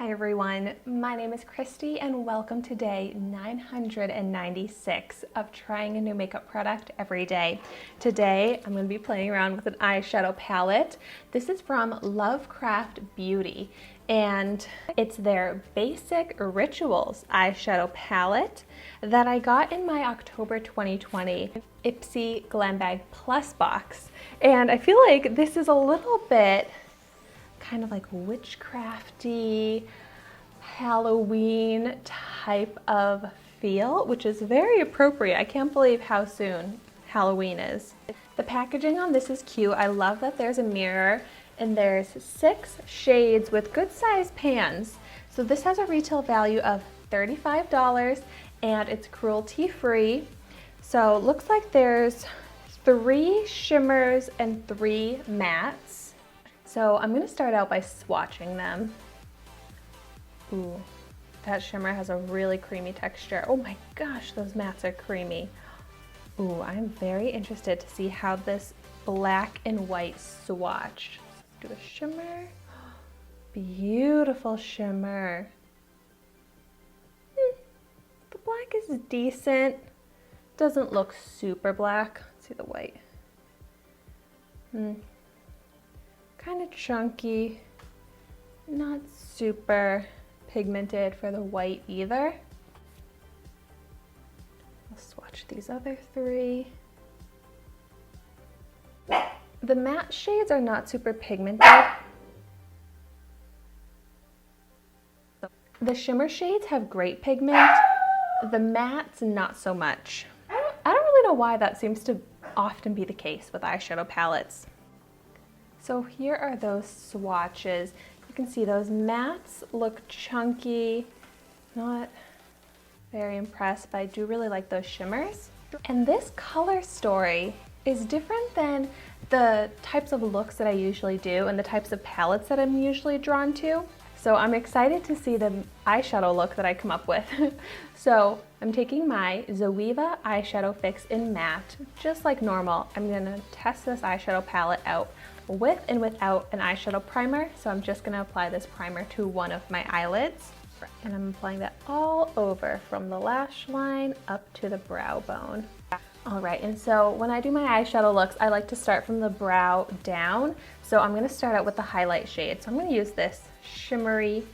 Hi everyone, my name is Christy and welcome to day 996 of trying a new makeup product every day. Today I'm going to be playing around with an eyeshadow palette. This is from Lovecraft Beauty and it's their Basic Rituals eyeshadow palette that I got in my October 2020 Ipsy Glam Bag Plus box. And I feel like this is a little bit kind of like witchcrafty, Halloween type of feel, which is very appropriate. I can't believe how soon Halloween is. The packaging on this is cute. I love that there's a mirror and there's 6 shades with good size pans. So this has a retail value of $35 and it's cruelty free. So it looks like there's 3 shimmers and 3 mattes. So I'm going to start out by swatching them. Ooh, that shimmer has a really creamy texture. Oh my gosh, those mattes are creamy. Ooh, I'm very interested to see how this black and white swatch. Let's do a shimmer. Beautiful shimmer. The black is decent. Doesn't look super black. Let's see the white. Kind of chunky, not super pigmented for the white either. I'll swatch these other 3. The matte shades are not super pigmented. The shimmer shades have great pigment. The mattes, not so much. I don't really know why that seems to often be the case with eyeshadow palettes. So here are those swatches. You can see those mattes look chunky. Not very impressed, but I do really like those shimmers. And this color story is different than the types of looks that I usually do and the types of palettes that I'm usually drawn to. So I'm excited to see the eyeshadow look that I come up with. So I'm taking my Zoeva eyeshadow fix in matte, just like normal. I'm gonna test this eyeshadow palette out with and without an eyeshadow primer. So I'm just gonna apply this primer to one of my eyelids. And I'm applying that all over from the lash line up to the brow bone. All right, and so when I do my eyeshadow looks, I like to start from the brow down. So I'm gonna start out with the highlight shade. So I'm gonna use this shimmery,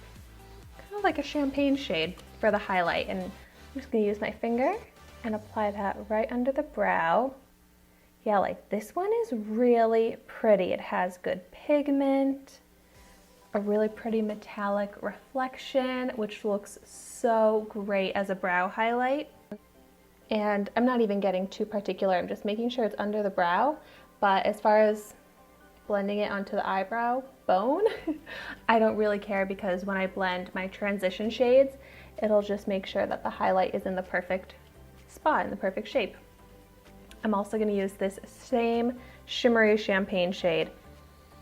kind of like a champagne shade for the highlight. And I'm just gonna use my finger and apply that right under the brow. Yeah, like this one is really pretty. It has good pigment, a really pretty metallic reflection, which looks so great as a brow highlight. And I'm not even getting too particular. I'm just making sure it's under the brow. But as far as blending it onto the eyebrow bone, I don't really care because when I blend my transition shades, it'll just make sure that the highlight is in the perfect spot, in the perfect shape. I'm also going to use this same shimmery champagne shade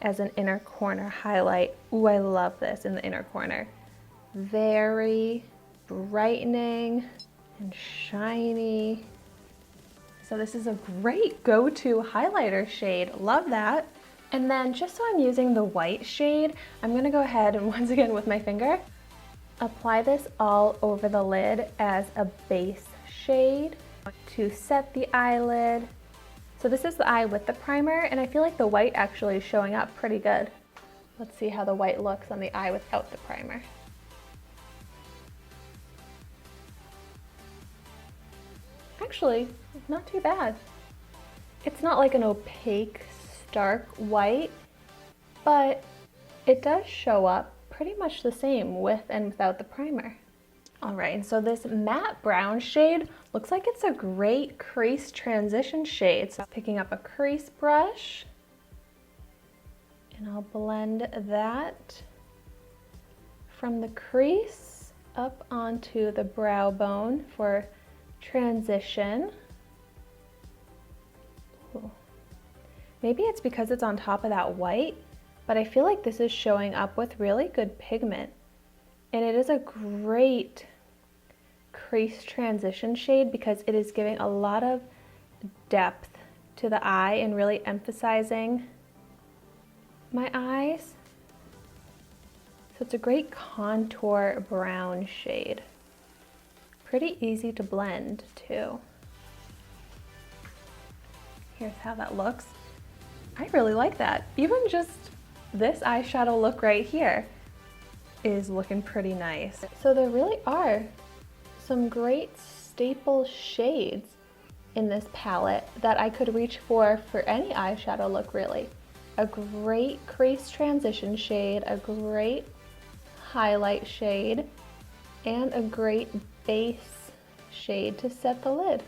as an inner corner highlight. Ooh, I love this in the inner corner. Very brightening and shiny. So this is a great go-to highlighter shade. Love that. And then just so I'm using the white shade, I'm going to go ahead and once again with my finger, apply this all over the lid as a base shade to set the eyelid. So this is the eye with the primer, and I feel like the white actually is showing up pretty good. Let's see how the white looks on the eye without the primer. Actually, not too bad. It's not like an opaque, stark white, but it does show up pretty much the same with and without the primer. All right, and so this matte brown shade looks like it's a great crease transition shade. So picking up a crease brush, and I'll blend that from the crease up onto the brow bone for transition. Ooh. Maybe it's because it's on top of that white, but I feel like this is showing up with really good pigment. And it is a great crease transition shade because it is giving a lot of depth to the eye and really emphasizing my eyes. So it's a great contour brown shade. Pretty easy to blend too. Here's how that looks. I really like that. Even just this eyeshadow look right here is looking pretty nice. So there really are some great staple shades in this palette that I could reach for any eyeshadow look really. A great crease transition shade, a great highlight shade, and a great base shade to set the lid.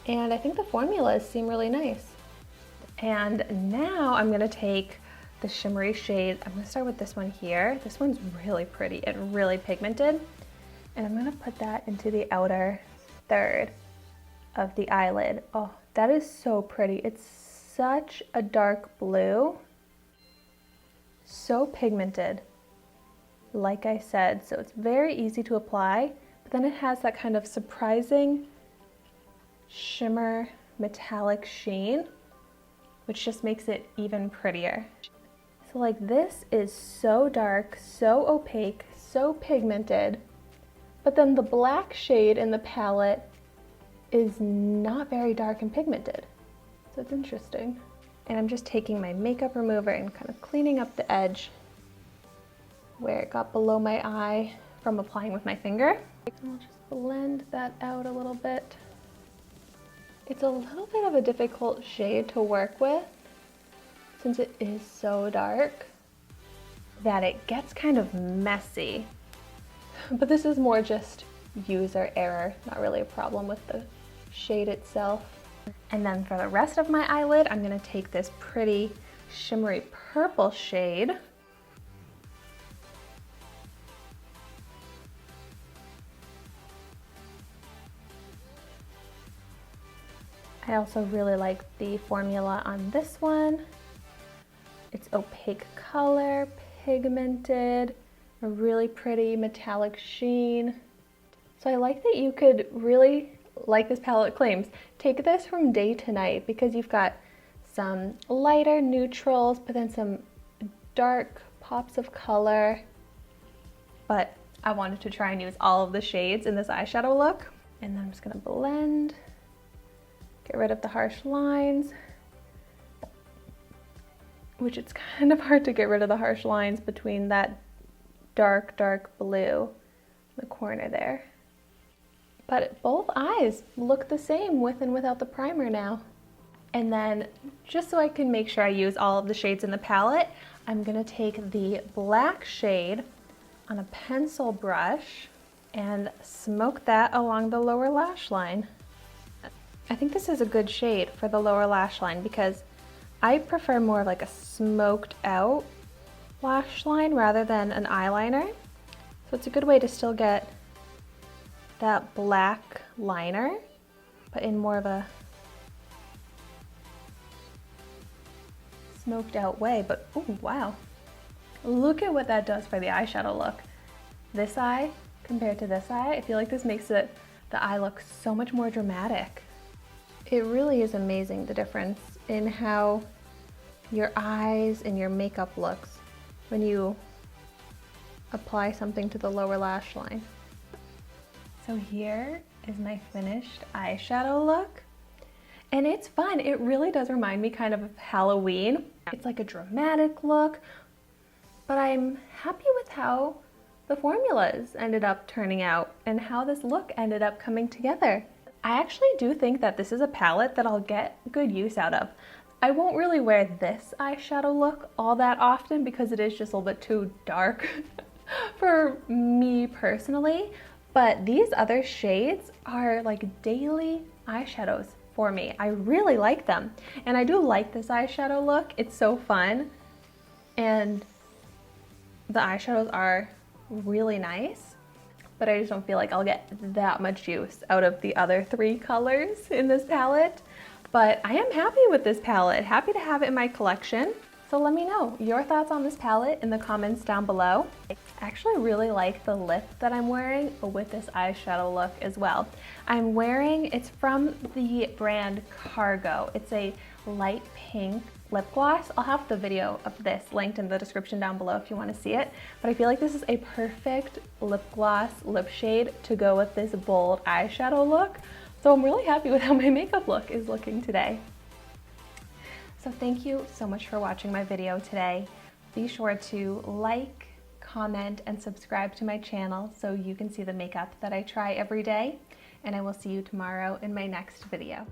And I think the formulas seem really nice. And now I'm gonna take the shimmery shade. I'm gonna start with this one here. This one's really pretty and really pigmented. And I'm gonna put that into the outer third of the eyelid. Oh, that is so pretty. It's such a dark blue. So pigmented, like I said. So it's very easy to apply, but then it has that kind of surprising shimmer metallic sheen, which just makes it even prettier. So like this is so dark, so opaque, so pigmented, but then the black shade in the palette is not very dark and pigmented. So it's interesting. And I'm just taking my makeup remover and kind of cleaning up the edge where it got below my eye from applying with my finger. And I'll just blend that out a little bit. It's a little bit of a difficult shade to work with since it is so dark that it gets kind of messy. But this is more just user error, not really a problem with the shade itself. And then for the rest of my eyelid, I'm gonna take this pretty shimmery purple shade. I also really like the formula on this one. It's opaque color, pigmented, a really pretty metallic sheen. So I like that you could really, like this palette claims, take this from day to night because you've got some lighter neutrals, but then some dark pops of color. But I wanted to try and use all of the shades in this eyeshadow look. And then I'm just gonna blend, get rid of the harsh lines, which it's kind of hard to get rid of the harsh lines between that dark, dark blue in the corner there. But both eyes look the same with and without the primer now. And then just so I can make sure I use all of the shades in the palette, I'm gonna take the black shade on a pencil brush and smoke that along the lower lash line. I think this is a good shade for the lower lash line because I prefer more of like a smoked out lash line rather than an eyeliner. So it's a good way to still get that black liner, but in more of a smoked out way. But oh wow, look at what that does for the eyeshadow look. This eye compared to this eye, I feel like this makes the eye look so much more dramatic. It really is amazing the difference in how your eyes and your makeup looks when you apply something to the lower lash line. So here is my finished eyeshadow look. And it's fun. It really does remind me kind of Halloween. It's like a dramatic look, but I'm happy with how the formulas ended up turning out and how this look ended up coming together. I actually do think that this is a palette that I'll get good use out of. I won't really wear this eyeshadow look all that often because it is just a little bit too dark for me personally, but these other shades are like daily eyeshadows for me. I really like them, and I do like this eyeshadow look. It's so fun, and the eyeshadows are really nice, but I just don't feel like I'll get that much use out of the other three colors in this palette. But I am happy with this palette, happy to have it in my collection. So let me know your thoughts on this palette in the comments down below. I actually really like the lip that I'm wearing with this eyeshadow look as well. It's from the brand Cargo. It's a light pink lip gloss. I'll have the video of this linked in the description down below if you want to see it. But I feel like this is a perfect lip gloss lip shade to go with this bold eyeshadow look. So I'm really happy with how my makeup look is looking today. So thank you so much for watching my video today. Be sure to like, comment, and subscribe to my channel so you can see the makeup that I try every day. And I will see you tomorrow in my next video.